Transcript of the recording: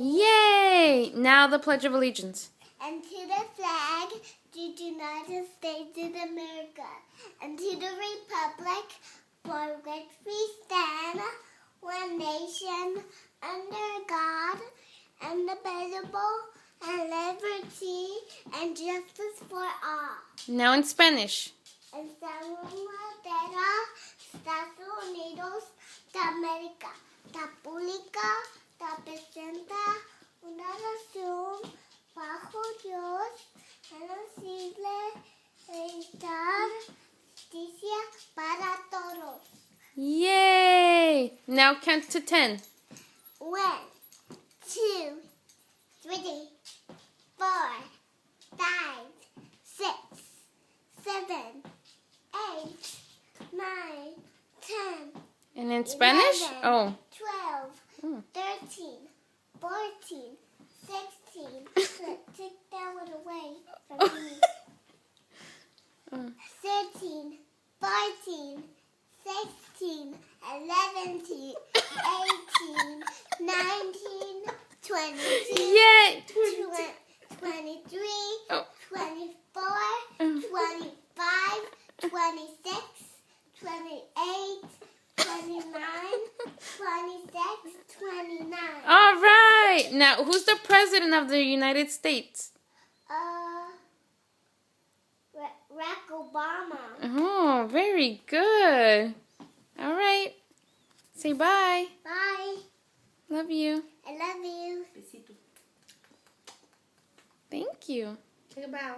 Yay! Now the Pledge of Allegiance. And to the flag of the United States of America, and to the republic for which we stand, one nation, under God, indivisible, and liberty and justice for all. Now in Spanish. Estamos de Estados Unidos de América. La pública representa una nación bajo Dios, invencible, libertad, justicia para todos. Yay! Now count to 10. 1, 2, 3, 4, 5, 6, 7, 8, 9, 10. And in Spanish? 11, Oh. 12, 13, 14, 16. Take that one away from me. 13, 14, 16, 11, 18, 19, 22, Yay! 23, Oh. 24, 25, 26, 28, 29, 26, 29. All right. Now, who's the president of the United States? Barack Obama. Oh, very good. All right. Say bye. Bye. Love you. I love you. Thank you. Take a bow.